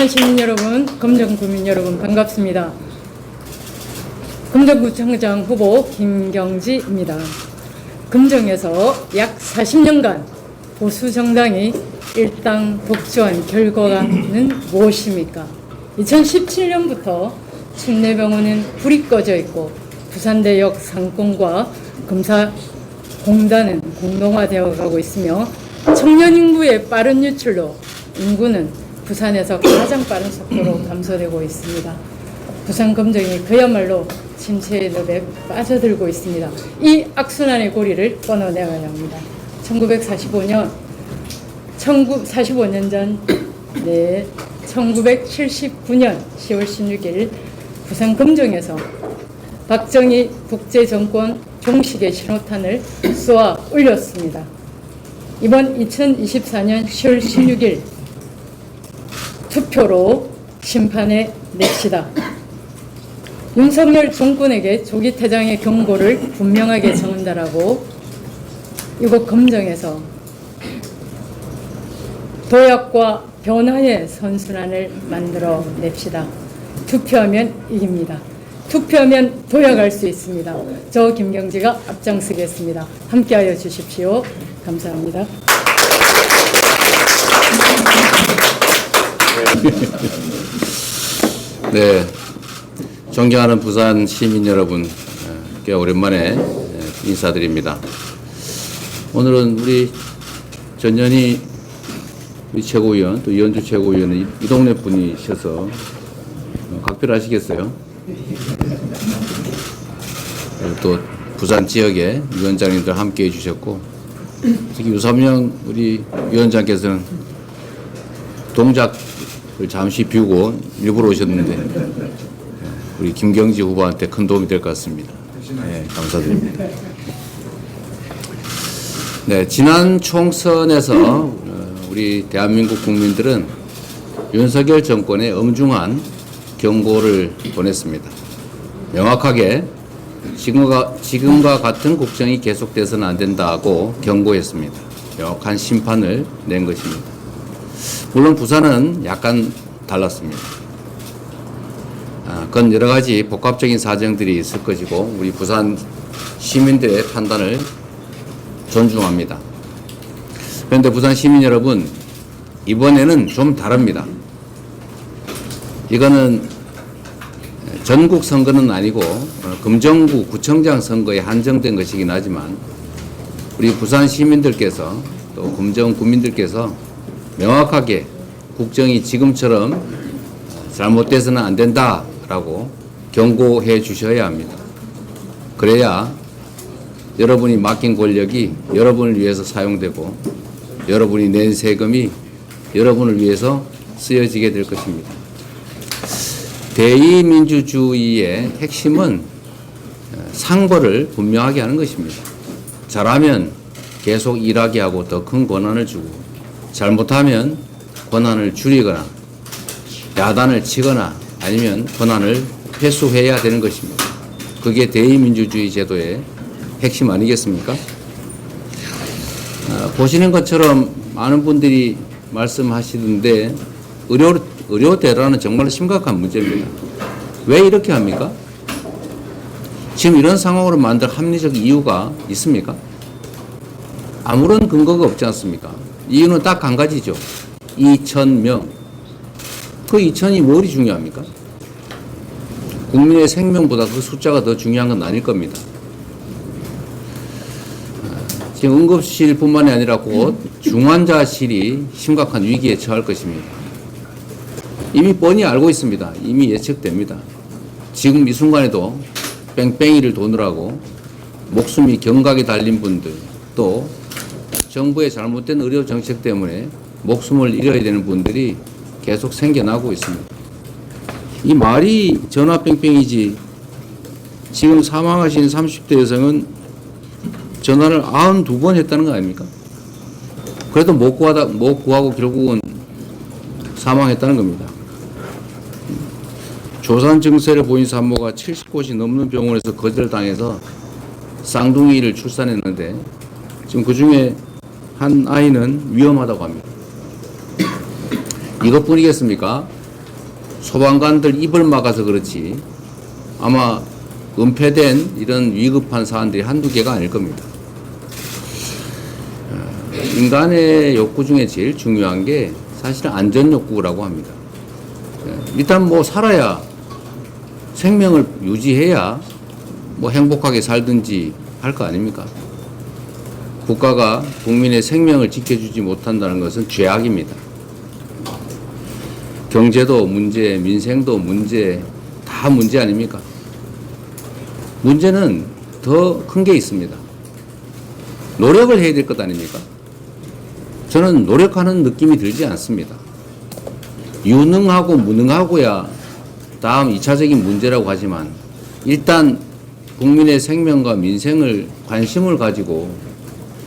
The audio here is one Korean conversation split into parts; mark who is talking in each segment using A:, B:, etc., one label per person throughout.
A: 부산 시민 여러분, 금정 구민 여러분 반갑습니다. 금정구청장 후보 김경지입니다. 금정에서 약 40년간 보수 정당이 일당 독주한 결과는 무엇입니까? 2017년부터 침례병원은 불이 꺼져 있고 부산대역 상권과 검사공단은 공동화되어 가고 있으며 청년 인구의 빠른 유출로 인구는 부산에서 가장 빠른 속도로 감소되고 있습니다. 부산 금정이 그야말로 침체의 늪에 빠져들고 있습니다. 이 악순환의 고리를 끊어내야 합니다. 1945년 전 1979년 10월 16일 부산 금정에서 박정희 국제정권 종식의 신호탄을 쏘아 올렸습니다. 이번 2024년 10월 16일 투표로 심판해 냅시다. 윤석열 정권에게 조기 퇴장의 경고를 분명하게 전달하고 이곳 금정에서 도약과 변화의 선순환을 만들어 냅시다. 투표하면 이깁니다. 투표하면 도약할 수 있습니다. 저 김경지가 앞장서겠습니다. 함께하여 주십시오. 감사합니다.
B: 네, 존경하는 부산 시민 여러분, 꽤 오랜만에 인사드립니다. 오늘은 우리 전현희 우리 최고위원, 또 이현주 최고위원은 이 동네 분이셔서 각별하시겠어요? 또 부산 지역의 위원장님들 함께 해주셨고, 특히 유삼영 우리 위원장께서는 동작을 잠시 비우고 일부러 오셨는데 우리 김경지 후보한테 큰 도움이 될 것 같습니다. 네, 감사드립니다. 네, 지난 총선에서 우리 대한민국 국민들은 윤석열 정권의 엄중한 경고를 보냈습니다. 명확하게 지금과 같은 국정이 계속돼서는 안 된다고 경고했습니다. 명확한 심판을 낸 것입니다. 물론 부산은 약간 달랐습니다. 그건 여러 가지 복합적인 사정들이 있을 것이고 우리 부산 시민들의 판단을 존중합니다. 그런데 부산 시민 여러분, 이번에는 좀 다릅니다. 이거는 전국 선거는 아니고 금정구 구청장 선거에 한정된 것이긴 하지만 우리 부산 시민들께서 또 금정 구민들께서 명확하게 국정이 지금처럼 잘못돼서는 안 된다라고 경고해 주셔야 합니다. 그래야 여러분이 맡긴 권력이 여러분을 위해서 사용되고 여러분이 낸 세금이 여러분을 위해서 쓰여지게 될 것입니다. 대의민주주의의 핵심은 상벌을 분명하게 하는 것입니다. 잘하면 계속 일하게 하고 더 큰 권한을 주고 잘못하면 권한을 줄이거나 야단을 치거나 아니면 권한을 회수해야 되는 것입니다. 그게 대의민주주의 제도의 핵심 아니겠습니까? 보시는 것처럼 많은 분들이 말씀하시던데 의료 대란은 정말 심각한 문제입니다. 왜 이렇게 합니까? 지금 이런 상황으로 만들 합리적 이유가 있습니까? 아무런 근거가 없지 않습니까? 이유는 딱 한 가지죠. 2,000명. 그 2,000이 뭘이 중요합니까? 국민의 생명보다 그 숫자가 더 중요한 건 아닐 겁니다. 지금 응급실뿐만이 아니라 곧 중환자실이 심각한 위기에 처할 것입니다. 이미 뻔히 알고 있습니다. 이미 예측됩니다. 지금 이 순간에도 뺑뺑이를 도느라고 목숨이 경각에 달린 분들, 또 정부의 잘못된 의료 정책 때문에 목숨을 잃어야 되는 분들이 계속 생겨나고 있습니다. 이 말이 전화 뺑뺑이지, 지금 사망하신 30대 여성은 전화를 92번 했다는 거 아닙니까? 그래도 못 구하고 결국은 사망했다는 겁니다. 조산 증세를 보인 산모가 70곳이 넘는 병원에서 거절당해서 쌍둥이를 출산했는데 지금 그 중에 한 아이는 위험하다고 합니다. 이것뿐이겠습니까? 소방관들 입을 막아서 그렇지 아마 은폐된 이런 위급한 사안들이 한두 개가 아닐 겁니다. 인간의 욕구 중에 제일 중요한 게 사실은 안전 욕구라고 합니다. 일단 뭐 살아야 생명을 유지해야 뭐 행복하게 살든지 할 거 아닙니까? 국가가 국민의 생명을 지켜주지 못한다는 것은 죄악입니다. 경제도 문제, 민생도 문제, 다 문제 아닙니까? 문제는 더 큰 게 있습니다. 노력을 해야 될 것 아닙니까? 저는 노력하는 느낌이 들지 않습니다. 유능하고 무능하고야 다음 2차적인 문제라고 하지만 일단 국민의 생명과 민생을 관심을 가지고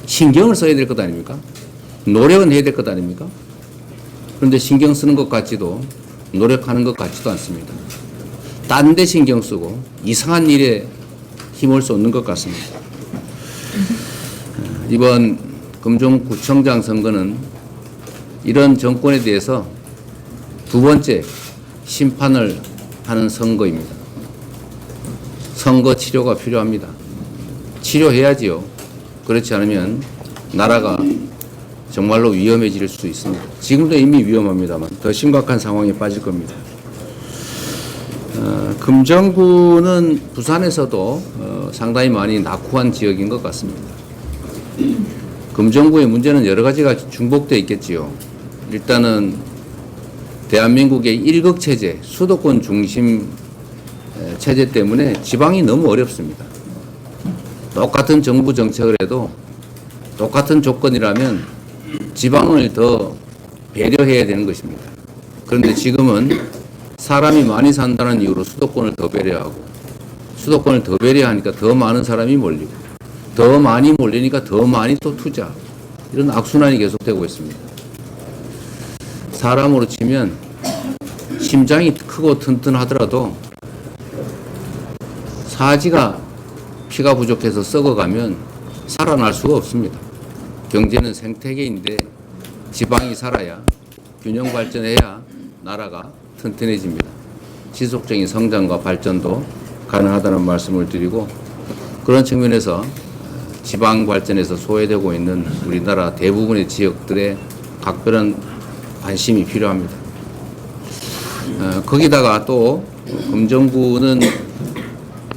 B: 신경을 써야 될 것 아닙니까? 노력은 해야 될 것 아닙니까? 그런데 신경 쓰는 것 같지도 노력하는 것 같지도 않습니다. 딴 데 신경 쓰고 이상한 일에 힘을 쏟는 것 같습니다. 이번 금종구청장 선거는 이런 정권에 대해서 두 번째 심판을 하는 선거입니다. 선거 치료가 필요합니다. 치료해야지요. 그렇지 않으면 나라가 정말로 위험해질 수 있습니다. 지금도 이미 위험합니다만 더 심각한 상황에 빠질 겁니다. 금정구는 부산에서도 상당히 많이 낙후한 지역인 것 같습니다. 금정구의 문제는 여러 가지가 중복되어 있겠지요. 일단은 대한민국의 일극체제, 수도권 중심 체제 때문에 지방이 너무 어렵습니다. 똑같은 정부 정책을 해도 똑같은 조건이라면 지방을 더 배려해야 되는 것입니다. 그런데 지금은 사람이 많이 산다는 이유로 수도권을 더 배려하고 수도권을 더 배려하니까 더 많은 사람이 몰리고 더 많이 몰리니까 더 많이 또 투자, 이런 악순환이 계속되고 있습니다. 사람으로 치면 심장이 크고 튼튼하더라도 사지가 피가 부족해서 썩어가면 살아날 수가 없습니다. 경제는 생태계인데 지방이 살아야, 균형 발전해야 나라가 튼튼해집니다. 지속적인 성장과 발전도 가능하다는 말씀을 드리고, 그런 측면에서 지방 발전에서 소외되고 있는 우리나라 대부분의 지역들의 각별한 관심이 필요합니다. 거기다가 또 금정구는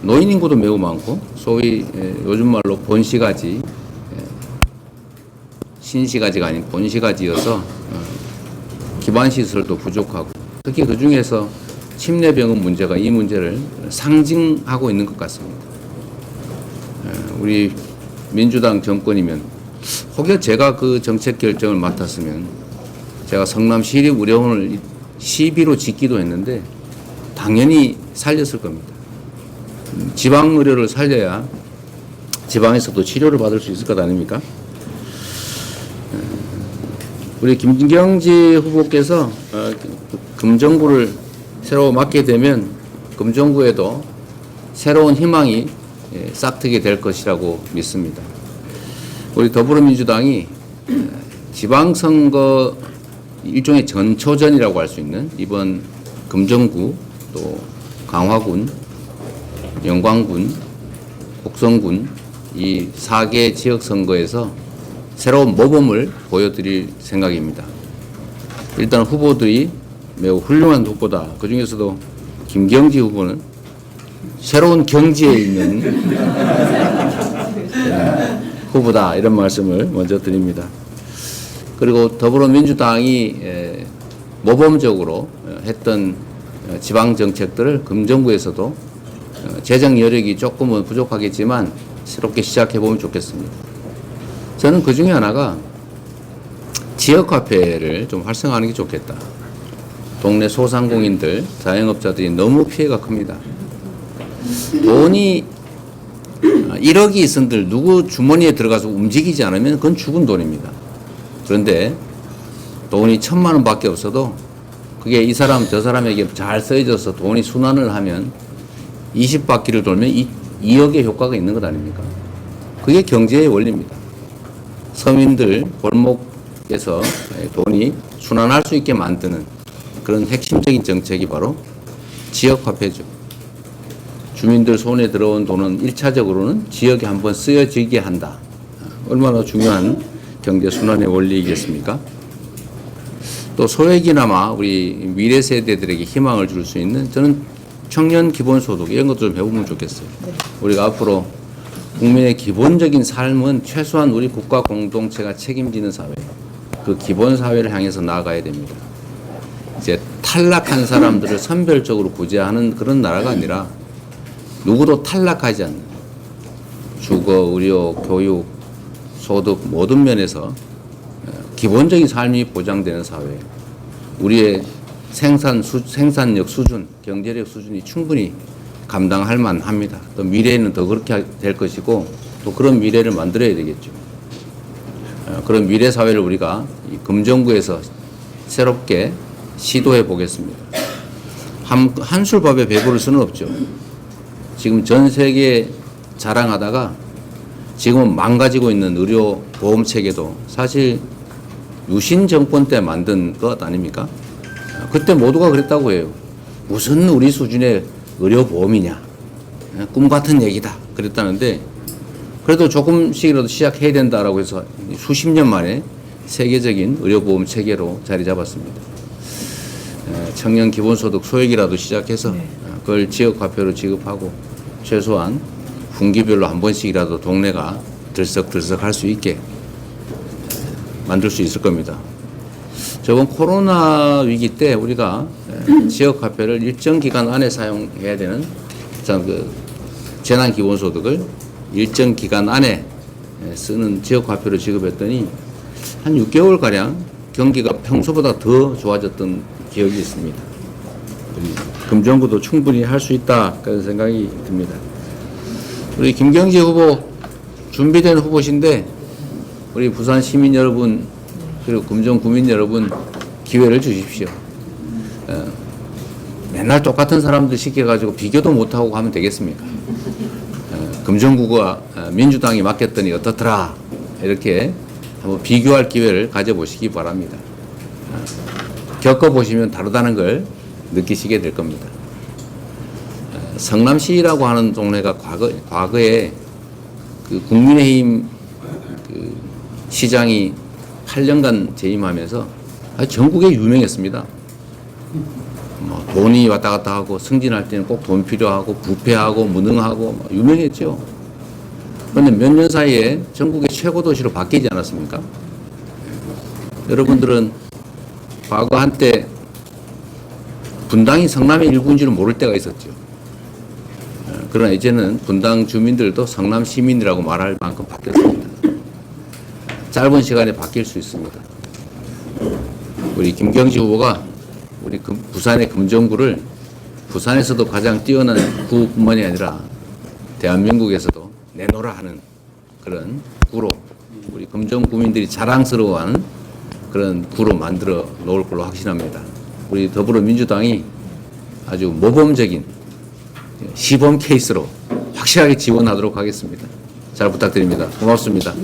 B: 노인 인구도 매우 많고 소위 요즘 말로 본시가지, 신시가지가 아닌 본시가지여서 기반시설도 부족하고, 특히 그 중에서 침례병원 문제가 이 문제를 상징하고 있는 것 같습니다. 우리 민주당 정권이면, 혹여 제가 그 정책 결정을 맡았으면 제가 성남 시립의료원을 시비로 짓기도 했는데 당연히 살렸을 겁니다. 지방 의료를 살려야 지방에서도 치료를 받을 수 있을 것 아닙니까? 우리 김경지 후보께서 금정구를 새로 맡게 되면 금정구에도 새로운 희망이 싹트게 될 것이라고 믿습니다. 우리 더불어민주당이 지방선거 일종의 전초전이라고 할 수 있는 이번 금정구, 또 강화군, 영광군, 곡성군 이 4개 지역선거에서 새로운 모범을 보여드릴 생각입니다. 일단 후보들이 매우 훌륭한 후보다. 그 중에서도 김경지 후보는 새로운 경지에 있는 후보다, 이런 말씀을 먼저 드립니다. 그리고 더불어민주당이 모범적으로 했던 지방 정책들을 금정구에서도 재정 여력이 조금은 부족하겠지만 새롭게 시작해 보면 좋겠습니다. 저는 그 중에 하나가 지역화폐를 좀 활성화하는 게 좋겠다. 동네 소상공인들, 자영업자들이 너무 피해가 큽니다. 돈이 1억이 있은들 누구 주머니에 들어가서 움직이지 않으면 그건 죽은 돈입니다. 그런데 돈이 1,000만 원밖에 없어도 그게 이 사람 저 사람에게 잘 쓰여져서 돈이 순환을 하면 20바퀴를 돌면 2억의 효과가 있는 것 아닙니까? 그게 경제의 원리입니다. 서민들 골목에서 돈이 순환할 수 있게 만드는 그런 핵심적인 정책이 바로 지역화폐죠. 주민들 손에 들어온 돈은 1차적으로는 지역에 한번 쓰여지게 한다. 얼마나 중요한 경제 순환의 원리이겠습니까? 또 소액이나마 우리 미래 세대들에게 희망을 줄 수 있는 저는 청년 기본소득 이런 것도 좀 해보면 좋겠어요. 우리가 앞으로 국민의 기본적인 삶은 최소한 우리 국가 공동체가 책임지는 사회, 그 기본 사회를 향해서 나아가야 됩니다. 이제 탈락한 사람들을 선별적으로 구제하는 그런 나라가 아니라 누구도 탈락하지 않는 주거, 의료, 교육, 소득 모든 면에서 기본적인 삶이 보장되는 사회, 우리의 생산력 수준, 경제력 수준이 충분히 감당할 만합니다. 또 미래에는 더 그렇게 될 것이고 또 그런 미래를 만들어야 되겠죠. 그런 미래 사회를 우리가 이 금정구에서 새롭게 시도해 보겠습니다. 한술밥에 배부를 수는 없죠. 지금 전 세계 자랑하다가 지금은 망가지고 있는 의료 보험 체계도 사실 유신 정권 때 만든 것 아닙니까? 그때 모두가 그랬다고 해요. 무슨 우리 수준의 의료 보험이냐. 꿈 같은 얘기다. 그랬다는데 그래도 조금씩이라도 시작해야 된다라고 해서 수십 년 만에 세계적인 의료보험 체계로 자리 잡았습니다. 청년 기본소득 소액이라도 시작해서 그걸 지역화폐로 지급하고 최소한 분기별로 한 번씩이라도 동네가 들썩들썩 할 수 있게 만들 수 있을 겁니다. 저번 코로나 위기 때 우리가 지역화폐를 일정 기간 안에 사용해야 되는 그 재난기본소득을 일정 기간 안에 쓰는 지역화폐로 지급했더니 한 6개월가량 경기가 평소보다 더 좋아졌던 기억이 있습니다. 금정구도 충분히 할 수 있다 그런 생각이 듭니다. 우리 김경지 후보 준비된 후보신데 우리 부산 시민 여러분 그리고 금정 구민 여러분 기회를 주십시오. 맨날 똑같은 사람들 시켜가지고 비교도 못하고 하면 되겠습니까? 금정구가 민주당이 맡겼더니 어떻더라 이렇게 한번 비교할 기회를 가져보시기 바랍니다. 겪어보시면 다르다는 걸 느끼시게 될 겁니다. 성남시라고 하는 동네가 과거에 그 국민의힘 그 시장이 8년간 재임하면서 전국에 유명했습니다. 뭐 돈이 왔다 갔다 하고 승진할 때는 꼭 돈 필요하고 부패하고 무능하고 유명했죠. 그런데 몇 년 사이에 전국의 최고 도시로 바뀌지 않았습니까? 여러분들은 과거 한때 분당이 성남의 일부인지는 모를 때가 있었죠. 그러나 이제는 분당 주민들도 성남 시민이라고 말할 만큼 바뀌었습니다. 짧은 시간에 바뀔 수 있습니다. 우리 김경지 후보가 우리 부산의 금정구를 부산에서도 가장 뛰어난 구뿐만이 아니라 대한민국에서도 내놓으라 하는 그런 구로 우리 금정 구민들이 자랑스러워하는 그런 구로 만들어 놓을 걸로 확신합니다. 우리 더불어민주당이 아주 모범적인 시범 케이스로 확실하게 지원하도록 하겠습니다. 잘 부탁드립니다. 고맙습니다.